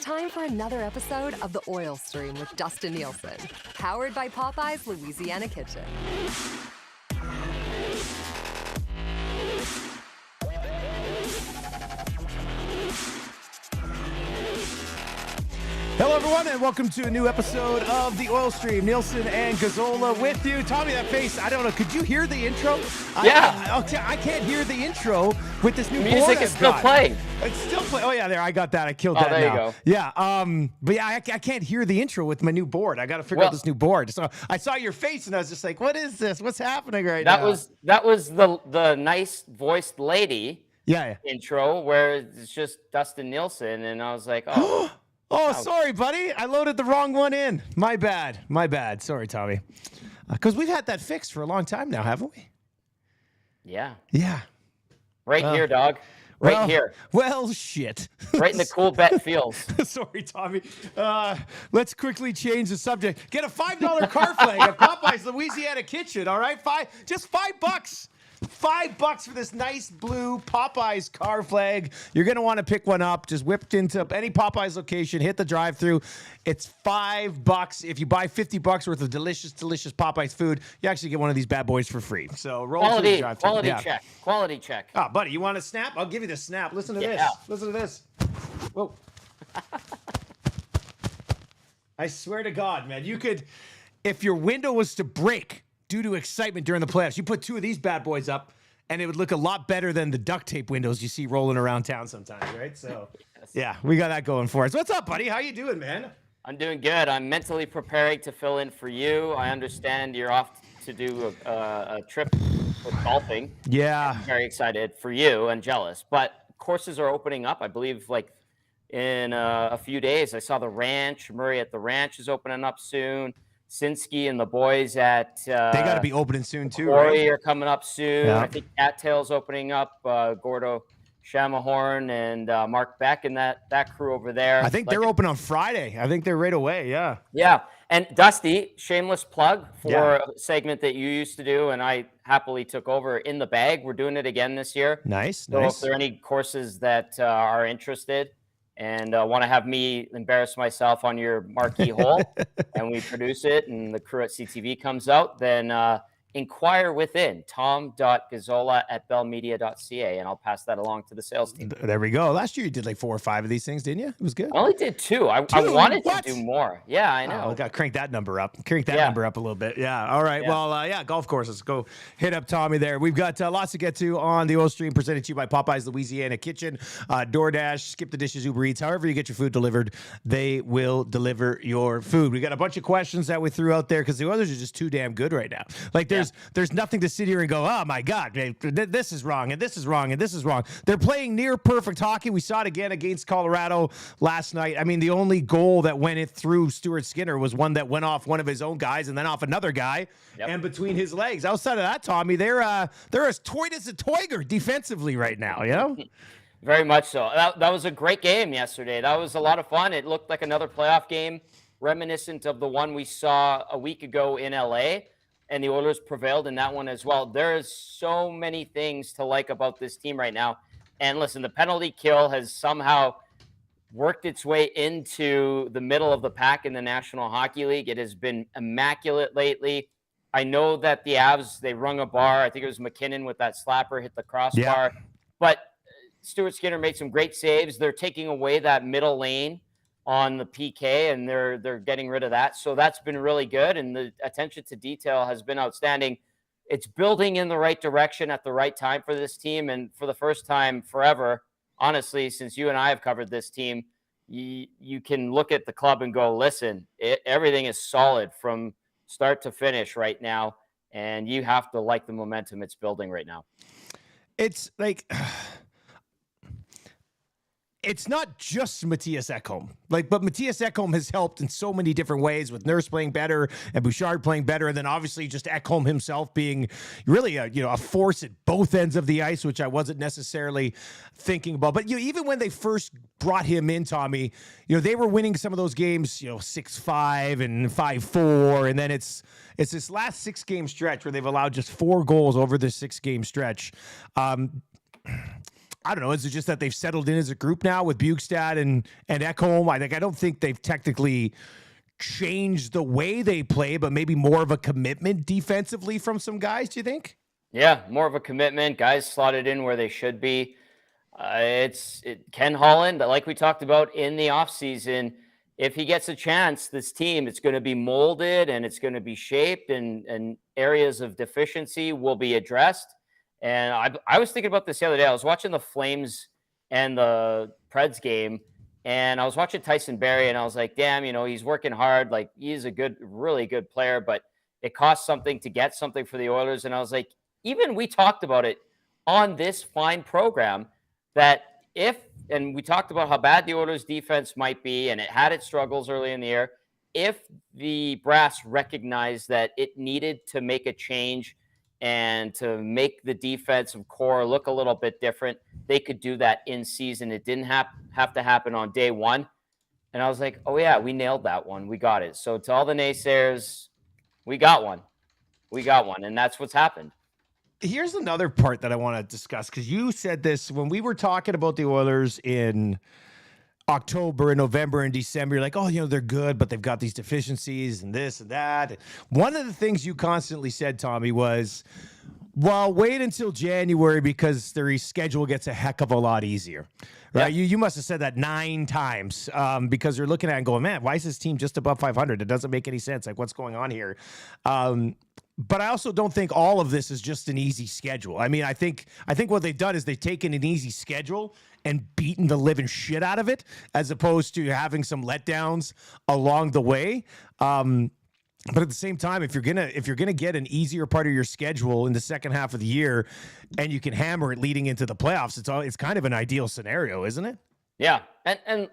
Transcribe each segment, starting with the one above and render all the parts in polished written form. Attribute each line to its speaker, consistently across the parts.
Speaker 1: time for another episode of The Oil Stream with Dustin Nielsen, powered by Popeye's Louisiana Kitchen.
Speaker 2: Hello, everyone, and welcome to a new episode of The Oil Stream. Nielsen and Gazzola with you. Tommy, that face, I don't know. Could you hear the intro?
Speaker 3: Yeah.
Speaker 2: I can't hear the intro with this new
Speaker 3: music is still playing.
Speaker 2: It's still playing. Oh, yeah, there. I got that. I killed that
Speaker 3: there
Speaker 2: now.
Speaker 3: You go.
Speaker 2: Yeah. But yeah, I can't hear the intro with my new board. I got to figure out this new board. So I saw your face, and I was just like, what is this? What's happening right now?
Speaker 3: That was the nice voiced lady intro where it's just Dustin Nielsen, and I was like, oh.
Speaker 2: Oh, sorry, buddy. I loaded the wrong one in. My bad. Sorry, Tommy. Because we've had that fixed for a long time now, haven't we?
Speaker 3: Yeah.
Speaker 2: Yeah.
Speaker 3: Right here, dog. Here.
Speaker 2: Well, shit.
Speaker 3: Right in the cool bet feels.
Speaker 2: Sorry, Tommy. Let's quickly change the subject. Get a $5 car flag at Popeye's Louisiana Kitchen, all right? Just $5. $5 for this nice blue Popeyes car flag. You're going to want to pick one up. Just whipped into any Popeyes location, hit the drive-thru. It's $5. If you buy $50 worth of delicious Popeyes food, you actually get one of these bad boys for free. So roll through the drive-thru.
Speaker 3: Quality check.
Speaker 2: Oh, buddy, you want a snap? I'll give you the snap. Listen to this. Listen to this. Whoa. I swear to God, man, you could, if your window was to break due to excitement during the playoffs, you put two of these bad boys up, and it would look a lot better than the duct tape windows you see rolling around town sometimes, right? So, Yeah, we got that going for us. What's up, buddy? How you doing, man?
Speaker 3: I'm doing good. I'm mentally preparing to fill in for you. I understand you're off to do a trip with golfing.
Speaker 2: Yeah.
Speaker 3: I'm very excited for you and jealous. But courses are opening up, I believe, like in a few days. I saw the Ranch. Murray at the Ranch is opening up soon. Sinsky and the boys at
Speaker 2: they got to be opening soon too.
Speaker 3: Corey are coming up soon.
Speaker 2: Yeah.
Speaker 3: I think Cattail's opening up. Gordo Shamahorn and Mark Beck and that crew over there.
Speaker 2: I think they're open on Friday. I think they're right away. Yeah.
Speaker 3: Yeah. And Dusty, shameless plug for a segment that you used to do, and I happily took over. In the Bag. We're doing it again this year.
Speaker 2: Nice.
Speaker 3: So if there are any courses that are interested and want to have me embarrass myself on your marquee hole, and we produce it, and the crew at CTV comes out, then inquire within tom.gazzola@bellmedia.ca, and I'll pass that along to the sales team.
Speaker 2: There we go. Last year you did like 4 or 5 of these things, didn't you? It was good.
Speaker 3: I only did 2. I wanted to do more. Yeah, I know.
Speaker 2: Oh, got to crank that number up. Number up a little bit. Yeah. All right.
Speaker 3: Yeah.
Speaker 2: Well, golf courses. Go hit up Tommy there. We've got lots to get to on the Oil Stream, presented to you by Popeye's Louisiana Kitchen, DoorDash, Skip the Dishes, Uber Eats. However you get your food delivered, they will deliver your food. We got a bunch of questions that we threw out there because the others are just too damn good right now. Like there's nothing to sit here and go, oh my God, this is wrong and this is wrong and this is wrong. They're playing near perfect hockey. We saw it again against Colorado last night. I mean, the only goal that went it through Stuart Skinner was one that went off one of his own guys and then off another guy and between his legs. Outside of that, Tommy, they're as toyed as a toiger defensively right now, you know?
Speaker 3: Very much so. That was a great game yesterday. That was a lot of fun. It looked like another playoff game, reminiscent of the one we saw a week ago in LA. And the Oilers prevailed in that one as well. There's so many things to like about this team right now. And listen, the penalty kill has somehow worked its way into the middle of the pack in the National Hockey League. It has been immaculate lately. I know that the Avs, they rung a bar. I think it was McKinnon with that slapper, hit the crossbar.
Speaker 2: Yeah.
Speaker 3: But Stuart Skinner made some great saves. They're taking away that middle lane on the PK, and they're getting rid of that. So that's been really good, and the attention to detail has been outstanding. It's building in the right direction at the right time for this team, and for the first time forever, honestly, since you and I have covered this team, you can look at the club and go, listen, everything is solid from start to finish right now, and you have to like the momentum it's building right now.
Speaker 2: It's like... It's not just Matthias Ekholm, but Matthias Ekholm has helped in so many different ways, with Nurse playing better and Bouchard playing better, and then obviously just Ekholm himself being really a force at both ends of the ice, which I wasn't necessarily thinking about. But even when they first brought him in, Tommy, they were winning some of those games, 6-5 and 5-4, and then it's this last 6-game stretch where they've allowed just 4 goals over the 6-game stretch. I don't know. Is it just that they've settled in as a group now with Bukestad and Ekholm? I don't think they've technically changed the way they play, but maybe more of a commitment defensively from some guys. Do you think?
Speaker 3: Yeah, more of a commitment. Guys slotted in where they should be. Ken Holland, like we talked about in the offseason, if he gets a chance, this team, it's going to be molded and it's going to be shaped, and areas of deficiency will be addressed. And I was thinking about this the other day. I was watching the Flames and the Preds game, and I was watching Tyson Barrie, and I was like, damn, he's working hard. Like, he's a really good player, but it costs something to get something for the Oilers. And I was like, even we talked about it on this fine program that and we talked about how bad the Oilers defense might be, and it had its struggles early in the year. If the brass recognized that it needed to make a change and to make the defensive core look a little bit different, they could do that in season. It didn't have to happen on day one. And I was like, oh yeah, we nailed that one. We got it. So to all the naysayers, we got one. And that's what's happened.
Speaker 2: Here's another part that I want to discuss, because you said this when we were talking about the Oilers in October and November and December. You're like, oh, they're good, but they've got these deficiencies and this and that. One of the things you constantly said, Tommy, was, well, wait until January because their schedule gets a heck of a lot easier. Right? Yeah. You must have said that 9 times because you're looking at it and going, man, why is this team just above 500? It doesn't make any sense. Like, what's going on here? But I also don't think all of this is just an easy schedule. I mean, I think what they've done is they've taken an easy schedule and beaten the living shit out of it, as opposed to having some letdowns along the way. But at the same time, if you're gonna get an easier part of your schedule in the second half of the year, and you can hammer it leading into the playoffs, it's kind of an ideal scenario, isn't it?
Speaker 3: Yeah, and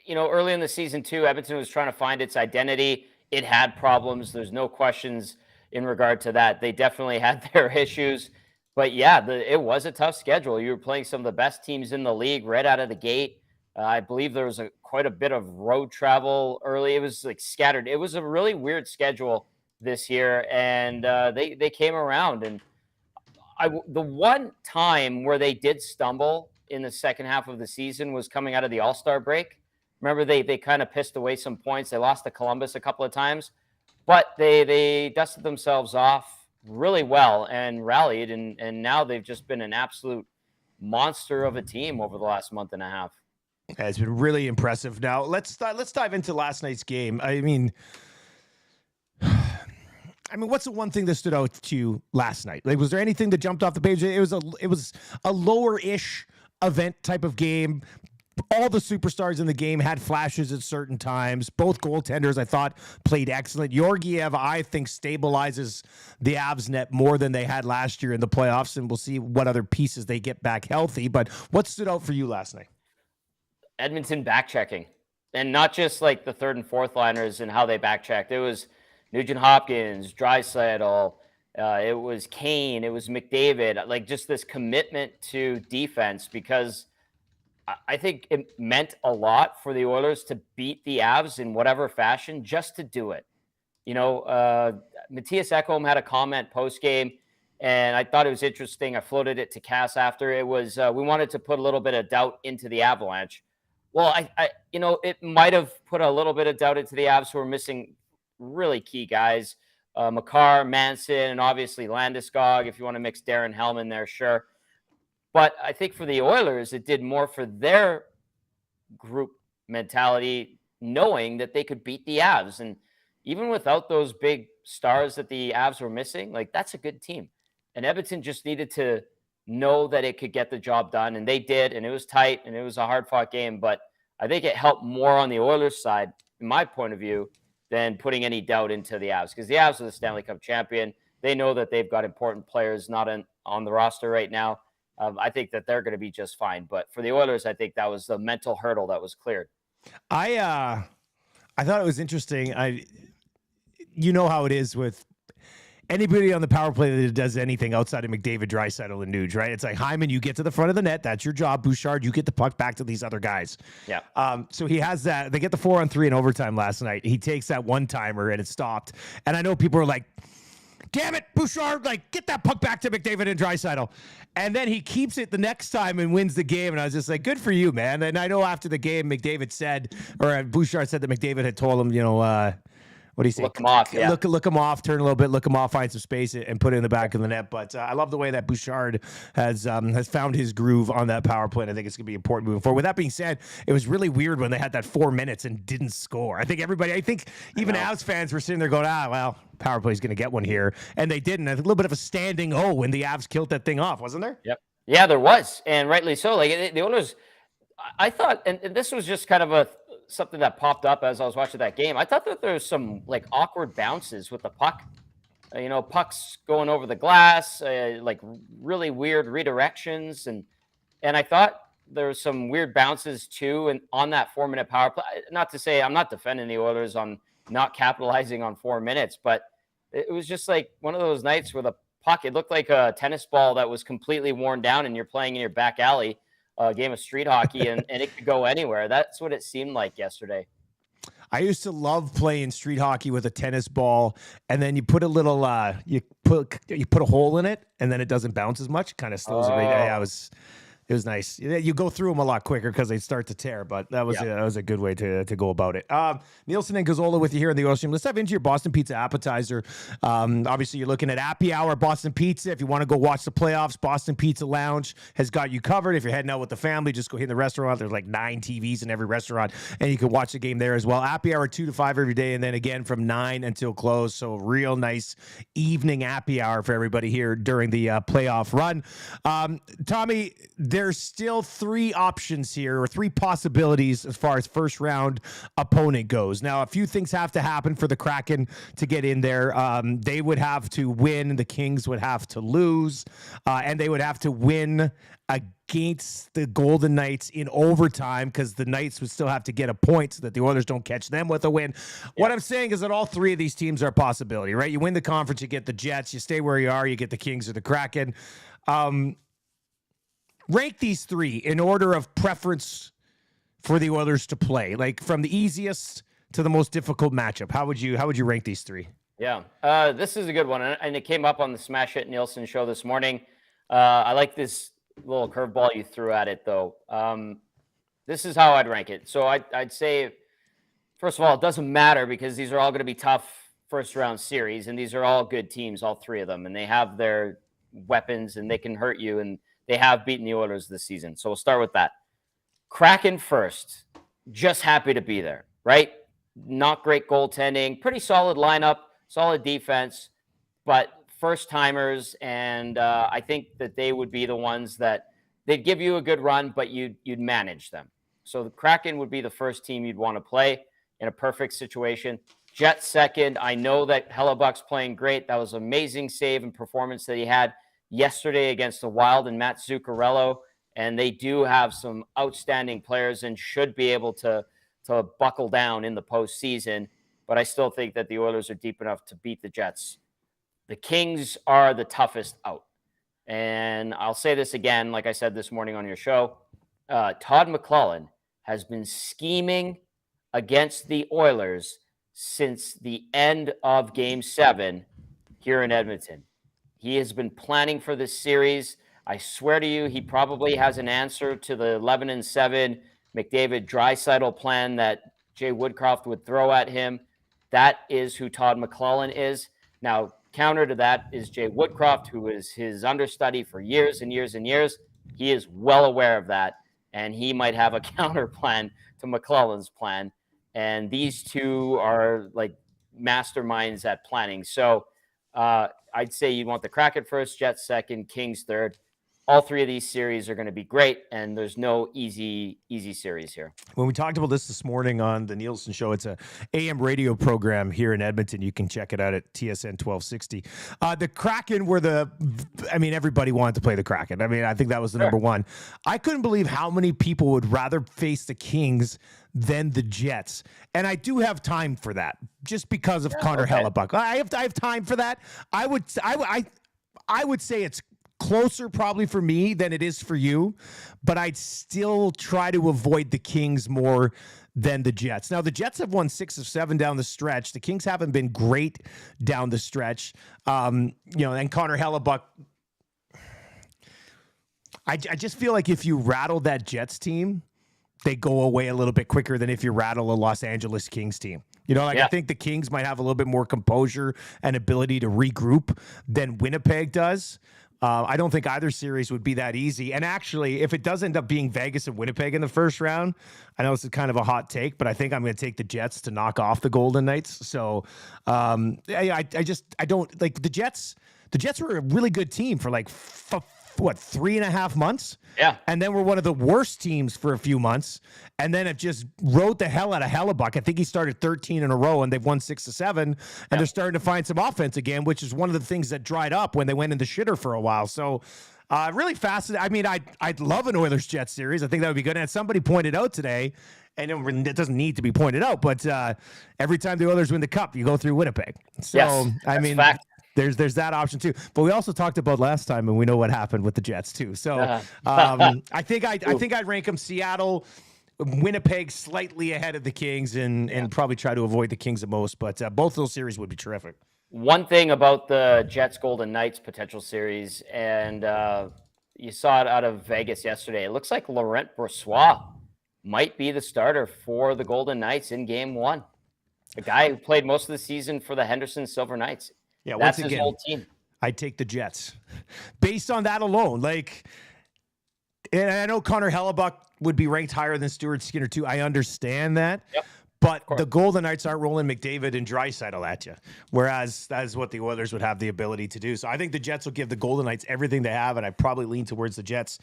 Speaker 3: early in the season too, Edmonton was trying to find its identity. It had problems. There's no questions in regard to that. They definitely had their issues, but yeah, it was a tough schedule. You were playing some of the best teams in the league right out of the gate. I believe there was quite a bit of road travel early. It was like scattered. It was a really weird schedule this year, and they came around. And the one time where they did stumble in the second half of the season was coming out of the All-Star break. Remember, they kind of pissed away some points. They lost to Columbus a couple of times. But they dusted themselves off really well and rallied, and now they've just been an absolute monster of a team over the last month and a half.
Speaker 2: Yeah, it's been really impressive. Now let's dive into last night's game. I mean, what's the one thing that stood out to you last night? Like, was there anything that jumped off the page? It was a lower-ish event type of game. All the superstars in the game had flashes at certain times. Both goaltenders, I thought, played excellent. Georgiev, I think, stabilizes the Avs net more than they had last year in the playoffs, and we'll see what other pieces they get back healthy. But what stood out for you last night?
Speaker 3: Edmonton backchecking, and not just like the third and fourth liners and how they backchecked. It was Nugent Hopkins, Draisaitl, it was Kane, it was McDavid. Like, just this commitment to defense, because I think it meant a lot for the Oilers to beat the Avs in whatever fashion, just to do it. Matthias Ekholm had a comment post-game, and I thought it was interesting. I floated it to Cass after. It was, we wanted to put a little bit of doubt into the Avalanche. Well, it might have put a little bit of doubt into the Avs, who were missing really key guys. Makar, Manson, and obviously Landeskog. If you want to mix Darren Helm in there, sure. But I think for the Oilers, it did more for their group mentality, knowing that they could beat the Avs. And even without those big stars that the Avs were missing, like, that's a good team. And Edmonton just needed to know that it could get the job done. And they did, and it was tight, and it was a hard-fought game. But I think it helped more on the Oilers side, in my point of view, than putting any doubt into the Avs. Because the Avs are the Stanley Cup champion. They know that they've got important players not on the roster right now. I think that they're going to be just fine. But for the Oilers, I think that was the mental hurdle that was cleared.
Speaker 2: I thought it was interesting. You know how it is with anybody on the power play that does anything outside of McDavid, Draisaitl, and Nuge, right? It's like, Hyman, you get to the front of the net. That's your job. Bouchard, you get the puck back to these other guys.
Speaker 3: Yeah.
Speaker 2: So he has that. They get the 4-on-3 in overtime last night. He takes that one-timer, and it stopped. And I know people are like, damn it, Bouchard, like, get that puck back to McDavid and Draisaitl. And then he keeps it the next time and wins the game. And I was just like, good for you, man. And I know after the game, McDavid said, or Bouchard said that McDavid had told him, what do you say?
Speaker 3: Look him off, yeah.
Speaker 2: Look him off, turn a little bit, look him off, find some space, and put it in the back of the net. But I love the way that Bouchard has found his groove on that power play. And I think it's going to be important moving forward. With that being said, it was really weird when they had that 4 minutes and didn't score. I think even Avs fans were sitting there going, well, power play's going to get one here. And they didn't. A little bit of a standing O when the Avs killed that thing off, wasn't there?
Speaker 3: Yep. Yeah, there was. And rightly so. Like the Oilers, I thought, and this was just kind of something that popped up as I was watching that game. I thought that there was some like awkward bounces with the puck, pucks going over the glass, like really weird redirections. And I thought there was some weird bounces too. And on that 4 minute power play, not to say I'm not defending the Oilers on not capitalizing on 4 minutes, but it was just like one of those nights where the puck, it looked like a tennis ball that was completely worn down and you're playing in your back alley. A game of street hockey and it could go anywhere. That's what it seemed like yesterday.
Speaker 2: I used to love playing street hockey with a tennis ball, and then you put a little you put a hole in it, and then it doesn't bounce as much. Kind of slows it. Yeah, it was nice. You go through them a lot quicker because they start to tear, but that was a good way to go about it. Nielsen and Gazzola with you here in the Oil Stream. Let's dive into your Boston Pizza appetizer. Obviously, you're looking at Appy Hour Boston Pizza. If you want to go watch the playoffs, Boston Pizza Lounge has got you covered. If you're heading out with the family, just go hit the restaurant. There's like 9 TVs in every restaurant, and you can watch the game there as well. Appy Hour 2 to 5 every day, and then again from 9 until close. So real nice evening Appy Hour for everybody here during the playoff run. Tommy, there's still 3 options here, or 3 possibilities as far as first round opponent goes. Now, a few things have to happen for the Kraken to get in there. They would have to win, the Kings would have to lose, and they would have to win against the Golden Knights in overtime, because the Knights would still have to get a point so that the Oilers don't catch them with a win. Yeah. What I'm saying is that all 3 of these teams are a possibility, right? You win the conference, you get the Jets. You stay where you are, you get the Kings or the Kraken. Rank these 3 in order of preference for the Oilers to play, like from the easiest to the most difficult matchup. How would you rank these 3? Yeah,
Speaker 3: this is a good one, and it came up on the Smash Hit Nielsen show this morning. I like this little curveball you threw at it, though. This is how I'd rank it. So I'd say, first of all, it doesn't matter because these are all going to be tough first-round series, and these are all good teams, all 3 of them, and they have their weapons, and they can hurt you, and they have beaten the Oilers this season. So we'll start with that. Kraken first. Just happy to be there, right? Not great goaltending. Pretty solid lineup, solid defense, but first-timers, and I think that they would be the ones that they'd give you a good run, but you'd manage them. So the Kraken would be the first team you'd want to play in a perfect situation. Jets second. I know that Hellebuck's playing great. That was an amazing save and performance that he had yesterday against the Wild and Matt Zuccarello, and they do have some outstanding players and should be able to buckle down in the postseason, but I still think that the Oilers are deep enough to beat the Jets. The Kings are the toughest out, and I'll say this again, like I said this morning on your show, Todd McLellan has been scheming against the Oilers since the end of Game 7 here in Edmonton. He has been planning for this series. I swear to you, he probably has an answer to the 11-7 McDavid Draisaitl plan that Jay Woodcroft would throw at him. That is who Todd McLellan is. Now, counter to that is Jay Woodcroft, who is his understudy for years and years and years. He is well aware of that, and he might have a counter plan to McClellan's plan. And these 2 are like masterminds at planning. So I'd say you want the Kraken first, Jets second, Kings third. All 3 of these series are going to be great, and there's no easy series here.
Speaker 2: When we talked about this morning on the Nielsen Show, it's a AM radio program here in Edmonton. You can check it out at TSN 1260. The Kraken were everybody wanted to play the Kraken. I think that was the number one. I couldn't believe how many people would rather face the Kings than the Jets. And I do have time for that just because of Connor Hellebuck. I have time for that. I would say it's closer probably for me than it is for you, but I'd still try to avoid the Kings more than the Jets. Now, the Jets have won 6 of 7 down the stretch. The Kings haven't been great down the stretch. And Connor Hellebuck, I just feel like if you rattle that Jets team, they go away a little bit quicker than if you rattle a Los Angeles Kings team. I think the Kings might have a little bit more composure and ability to regroup than Winnipeg does. I don't think either series would be that easy. And actually, if it does end up being Vegas and Winnipeg in the first round, I know this is kind of a hot take, but I think I'm going to take the Jets to knock off the Golden Knights. So I don't like the Jets. The Jets were a really good team for 3.5 months?
Speaker 3: Yeah.
Speaker 2: And then we're one of the worst teams for a few months. And then it just rode the hell out of Hellebuck. I think he started 13 in a row and they've won 6 of 7. And they're starting to find some offense again, which is one of the things that dried up when they went in the shitter for a while. So really fascinating. I mean, I'd love an Oilers-Jets series. I think that would be good. And somebody pointed out today, and it doesn't need to be pointed out, but every time the Oilers win the Cup, you go through Winnipeg. So,
Speaker 3: yes,
Speaker 2: I mean...
Speaker 3: fact.
Speaker 2: There's that option too, but we also talked about last time, and we know what happened with the Jets too. So I think I'd rank them Seattle, Winnipeg slightly ahead of the Kings, and probably try to avoid the Kings the most. But both of those series would be terrific.
Speaker 3: One thing about the Jets Golden Knights potential series, and you saw it out of Vegas yesterday. It looks like Laurent Brossoit might be the starter for the Golden Knights in Game 1. The guy who played most of the season for the Henderson Silver Knights.
Speaker 2: Yeah,
Speaker 3: that's
Speaker 2: once again,
Speaker 3: his whole team.
Speaker 2: I'd take the Jets based on that alone. And I know Connor Hellebuck would be ranked higher than Stuart Skinner too. I understand that.
Speaker 3: Yep.
Speaker 2: But the Golden Knights aren't rolling McDavid and Draisaitl at you, whereas that is what the Oilers would have the ability to do. So I think the Jets will give the Golden Knights everything they have, and I probably lean towards the Jets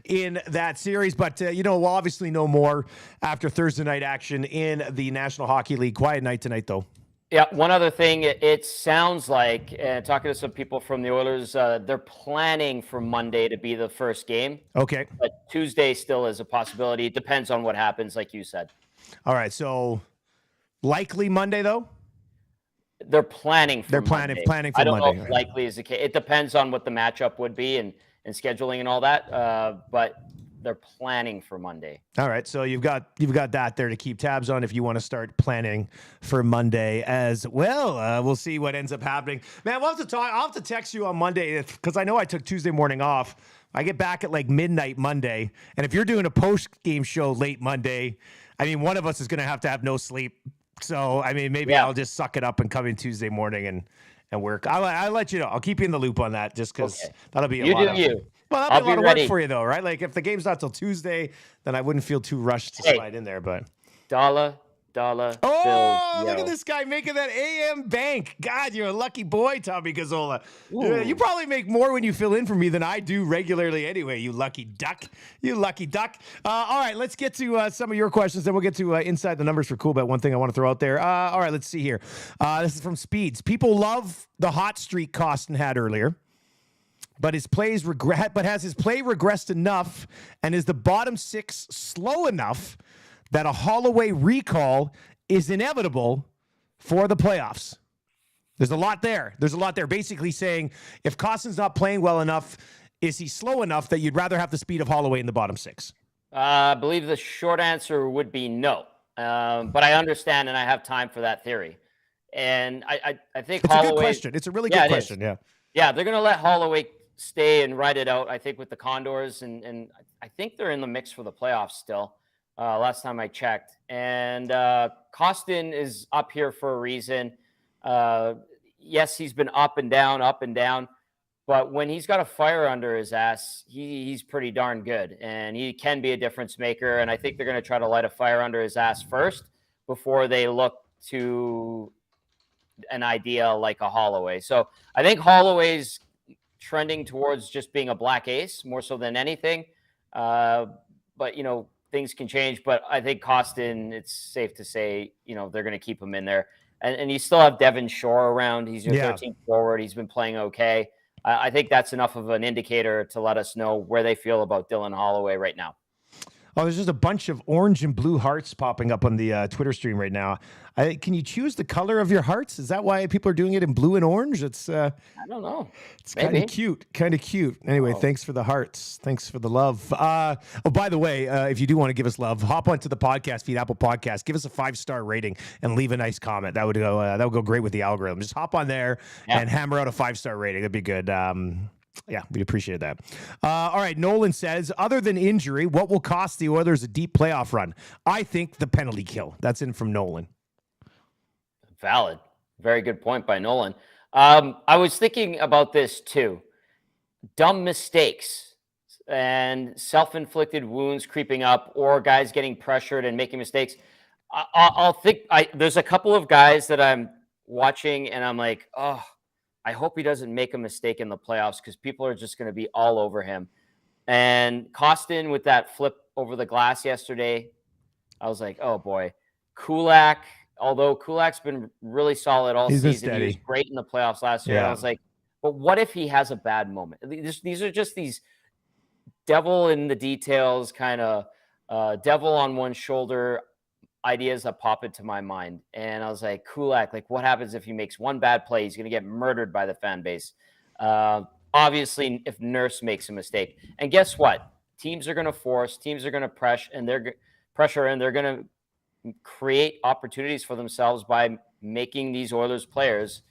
Speaker 2: in that series. But, we'll obviously know more after Thursday night action in the National Hockey League. Quiet night tonight, though.
Speaker 3: Yeah, one other thing, it sounds like, talking to some people from the Oilers, they're planning for Monday to be the first game.
Speaker 2: Okay.
Speaker 3: But Tuesday still is a possibility. It depends on what happens, like you said.
Speaker 2: All right, so likely Monday, though?
Speaker 3: They're planning for Monday.
Speaker 2: Planning for
Speaker 3: I don't
Speaker 2: Monday.
Speaker 3: know if likely is the case. It depends on what the matchup would be and scheduling and all that, but they're planning for Monday.
Speaker 2: All right, so you've got that there to keep tabs on if you want to start planning for Monday as well. We'll see what ends up happening. Man, we'll have to talk. I'll have to text you on Monday because I know I took Tuesday morning off. I get back at midnight Monday, and if you're doing a post-game show late Monday, I mean, one of us is going to have no sleep. So, I mean, maybe I'll just suck it up and come in Tuesday morning and work. I'll let you know. I'll keep you in the loop on that just because that'll be a lot of you. Well, that'll be a lot of work for you, though, right? Like, if the game's not till Tuesday, then I wouldn't feel too rushed to slide in there. But
Speaker 3: dollar
Speaker 2: Oh, look at this guy making that AM bank. God, you're a lucky boy, Tommy Gazzola. You probably make more when you fill in for me than I do regularly anyway, you lucky duck. You lucky duck. All right, let's get to some of your questions, then we'll get to Inside the Numbers for Cool Bet. One thing I want to throw out there. All right, let's see here. This is from Speeds. People love the hot streak Costin had earlier. But has his play regressed enough, and is the bottom six slow enough that a Holloway recall is inevitable for the playoffs? There's a lot there. Basically saying, if Costin's not playing well enough, is he slow enough that you'd rather have the speed of Holloway in the bottom six?
Speaker 3: I believe the short answer would be no. But I understand, and I have time for that theory. And I think
Speaker 2: it's
Speaker 3: Holloway...
Speaker 2: a good question. It's a really good question, yeah.
Speaker 3: Yeah, they're going to let Holloway stay and ride it out, I think, with the Condors. And I think they're in the mix for the playoffs still, last time I checked. And Costin is up here for a reason. Yes, he's been up and down. But when he's got a fire under his ass, he's pretty darn good. And he can be a difference maker. And I think they're going to try to light a fire under his ass first before they look to an idea like a Holloway. So I think Holloway's trending towards just being a black ace more so than anything. But, things can change. But I think Costin, it's safe to say, they're going to keep him in there. And you still have Devin Shore around. He's your 13th forward. He's been playing okay. I think that's enough of an indicator to let us know where they feel about Dylan Holloway right now.
Speaker 2: Oh, there's just a bunch of orange and blue hearts popping up on the Twitter stream right now. Can you choose the color of your hearts? Is that why people are doing it in blue and orange?
Speaker 3: I don't know.
Speaker 2: It's kind of cute. Kind of cute. Anyway, Thanks for the hearts. Thanks for the love. By the way, if you do want to give us love, hop onto the podcast feed, Apple Podcast. Give us a 5-star rating and leave a nice comment. That would go great with the algorithm. Just hop on there and hammer out a 5-star rating. That'd be good. Yeah, we'd appreciate that. All right, Nolan says, other than injury, what will cost the Oilers a deep playoff run? I think the penalty kill. That's in from Nolan.
Speaker 3: Valid. Very good point by Nolan. I was thinking about this too. Dumb mistakes and self-inflicted wounds creeping up, or guys getting pressured and making mistakes. There's a couple of guys that I'm watching and I'm like, oh, I hope he doesn't make a mistake in the playoffs because people are just going to be all over him. And Kostin with that flip over the glass yesterday, I was like, oh boy. Kulak, although Kulak's been really solid all season, he was great in the playoffs last year. Yeah. I was like, but what if he has a bad moment? These are just these devil in the details, kind of devil on one shoulder ideas that pop into my mind. And I was like, Kulak, like what happens if he makes one bad play? He's going to get murdered by the fan base. Obviously, if Nurse makes a mistake. And guess what? Teams are going to force, teams are going to pressure, and they're going to create opportunities for themselves by making these Oilers players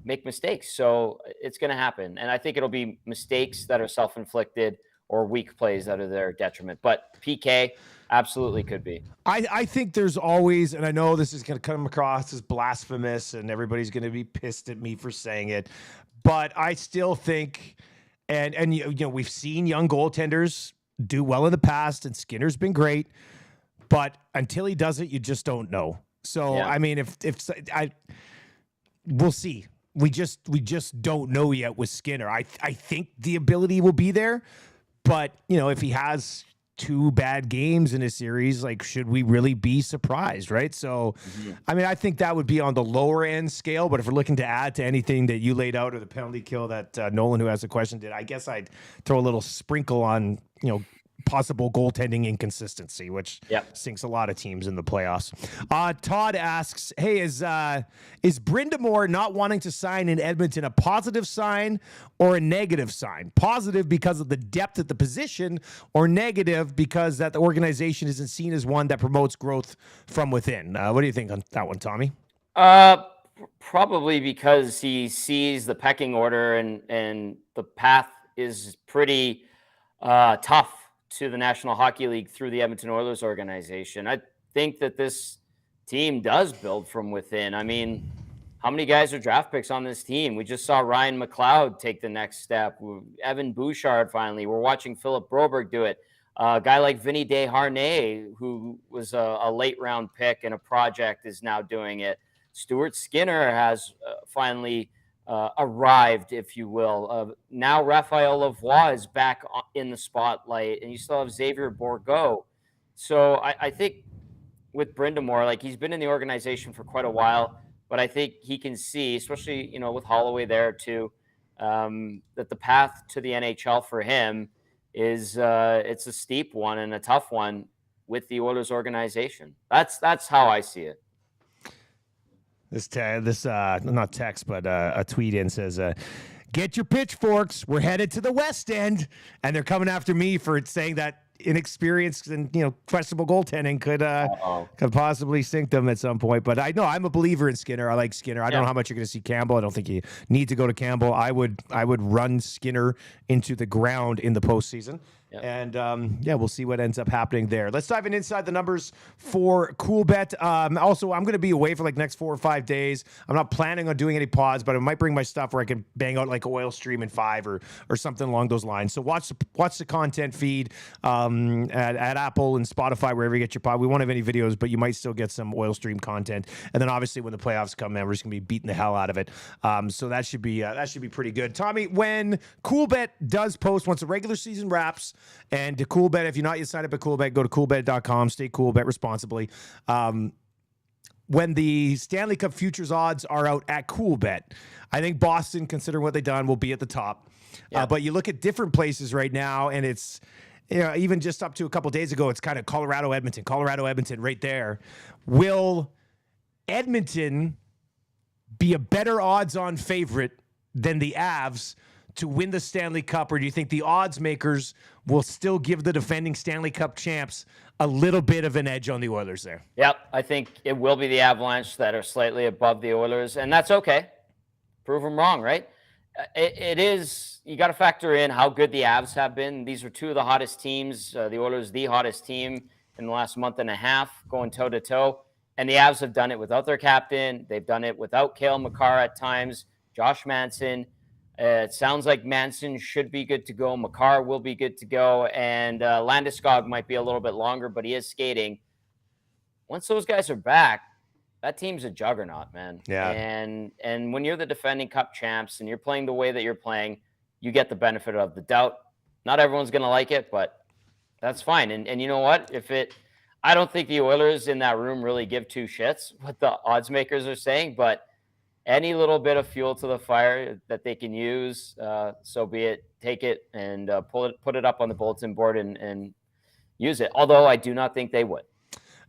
Speaker 3: make mistakes. So it's going to happen. And I think it'll be mistakes that are self-inflicted or weak plays that are their detriment. But PK absolutely could be.
Speaker 2: I think there's always, and I know this is going to come across as blasphemous and everybody's going to be pissed at me for saying it, but I still think, and you know, we've seen young goaltenders do well in the past, and Skinner's been great, but until he does it, you just don't know. So, yeah. I mean, we'll see. We just don't know yet with Skinner. I think the ability will be there, but you know, if he has 2 bad games in a series, like, should we really be surprised, right? So, I mean, I think that would be on the lower end scale, but if we're looking to add to anything that you laid out or the penalty kill that Nolan, who has the question, did, I guess I'd throw a little sprinkle on, you know, possible goaltending inconsistency, which sinks a lot of teams in the playoffs. Todd asks, hey, is Brind'Amour not wanting to sign in Edmonton a positive sign or a negative sign? Positive because of the depth at the position, or negative because that the organization isn't seen as one that promotes growth from within? What do you think on that one, Tommy?
Speaker 3: Probably because he sees the pecking order and the path is pretty tough to the National Hockey League through the Edmonton Oilers organization. I think that this team does build from within. I mean, how many guys are draft picks on this team? We just saw Ryan McLeod take the next step. Evan Bouchard finally. We're watching Philip Broberg do it. A guy like Vinny Desharnais, who was a late round pick and a project, is now doing it. Stuart Skinner has finally arrived, if you will. Now Raphael Lavoie is back in the spotlight, and you still have Xavier Bourgault. So I think with Brind'Amour, like, he's been in the organization for quite a while, but I think he can see, especially, you know, with Holloway there too, that the path to the NHL for him is it's a steep one and a tough one with the Oilers organization. That's how I see it.
Speaker 2: This not text, but a tweet in says, get your pitchforks. We're headed to the West End. And they're coming after me for saying that inexperienced and, you know, questionable goaltending could possibly sink them at some point. But I know I'm a believer in Skinner. I like Skinner. I don't know how much you're going to see Campbell. I don't think you need to go to Campbell. I would run Skinner into the ground in the postseason. Yep. And we'll see what ends up happening there. Let's dive inside the numbers for Coolbet. Also, I'm going to be away for like next 4 or 5 days. I'm not planning on doing any pods, but I might bring my stuff where I can bang out like Oil Stream in 5 or something along those lines. So watch the content feed at Apple and Spotify, wherever you get your pod. We won't have any videos, but you might still get some Oil Stream content. And then obviously when the playoffs come, man, we're just going to be beating the hell out of it. So that should be pretty good. Tommy, when Coolbet does post, once the regular season wraps, and to Coolbet, if you're not yet signed up at Coolbet, go to coolbet.com. Stay cool, bet responsibly. When the Stanley Cup futures odds are out at Coolbet, I think Boston, considering what they've done, will be at the top. But you look at different places right now, and it's even just up to a couple days ago, it's kind of Colorado, Edmonton right there. Will Edmonton be a better odds-on favorite than the Avs to win the Stanley Cup, or do you think the odds makers will still give the defending Stanley Cup champs a little bit of an edge on the Oilers there?
Speaker 3: Yep, I think it will be the Avalanche that are slightly above the Oilers, and that's okay. Prove them wrong, right? It is, you got to factor in how good the Avs have been. These are two of the hottest teams. The Oilers, the hottest team in the last month and a half, going toe-to-toe. And the Avs have done it without their captain. They've done it without Cale Makar at times, Josh Manson. It sounds like Manson should be good to go. Makar will be good to go. And Landeskog might be a little bit longer, but he is skating. Once those guys are back, that team's a juggernaut, man.
Speaker 2: Yeah.
Speaker 3: And when you're the defending Cup champs and you're playing the way that you're playing, you get the benefit of the doubt. Not everyone's going to like it, but that's fine. And you know what? I don't think the Oilers in that room really give two shits what the odds makers are saying, but any little bit of fuel to the fire that they can use, so be it. Take it and put it up on the bulletin board and use it. Although I do not think they would.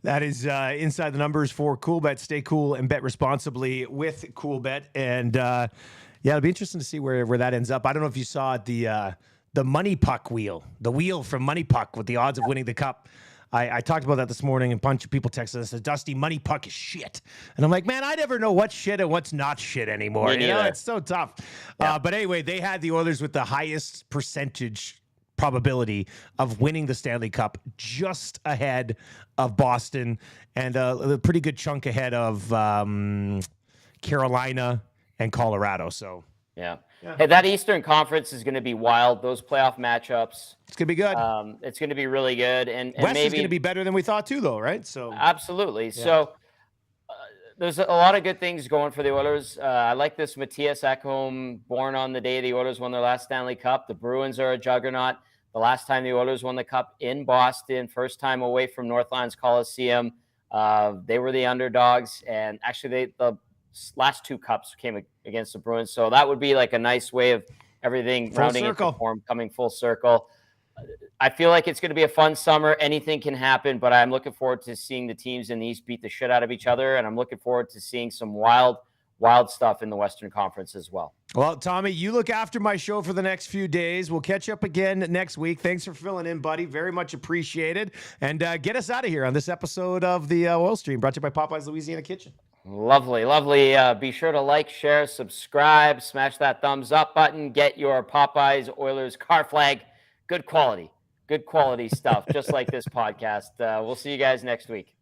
Speaker 2: That is inside the numbers for CoolBet. Stay cool and bet responsibly with CoolBet. And it'll be interesting to see where that ends up. I don't know if you saw the Money Puck wheel, the wheel from Money Puck with the odds of winning the Cup. I talked about that this morning, and a bunch of people texted us, Dusty, Money Puck is shit. And I'm like, man, I never know what's shit and what's not shit anymore. You know, it's so tough. Yeah. But anyway, they had the Oilers with the highest percentage probability of winning the Stanley Cup, just ahead of Boston and a pretty good chunk ahead of Carolina and Colorado. So
Speaker 3: yeah. Hey, that Eastern Conference is going to be wild. Those playoff matchups.
Speaker 2: It's going to be good.
Speaker 3: It's going to be really good. And
Speaker 2: West
Speaker 3: maybe
Speaker 2: is going to be better than we thought too, though, right? So
Speaker 3: absolutely.
Speaker 2: Yeah.
Speaker 3: So there's a lot of good things going for the Oilers. I like this Matthias Ekholm, born on the day the Oilers won their last Stanley Cup. The Bruins are a juggernaut. The last time the Oilers won the Cup in Boston, first time away from Northlands Coliseum. They were the underdogs. And actually, the last two Cups came against the Bruins. So that would be like a nice way of everything rounding into form, coming full circle. I feel like it's going to be a fun summer. Anything can happen, but I'm looking forward to seeing the teams in the East beat the shit out of each other. And I'm looking forward to seeing some wild stuff in the Western Conference as well.
Speaker 2: Well, Tommy, you look after my show for the next few days. We'll catch up again next week. Thanks for filling in, buddy. Very much appreciated. And get us out of here on this episode of the Oil Stream, brought to you by Popeyes Louisiana Kitchen.
Speaker 3: Lovely. Be sure to like, share, subscribe, smash that thumbs up button, get your Popeyes Oilers car flag. Good quality stuff, just like this podcast. We'll see you guys next week.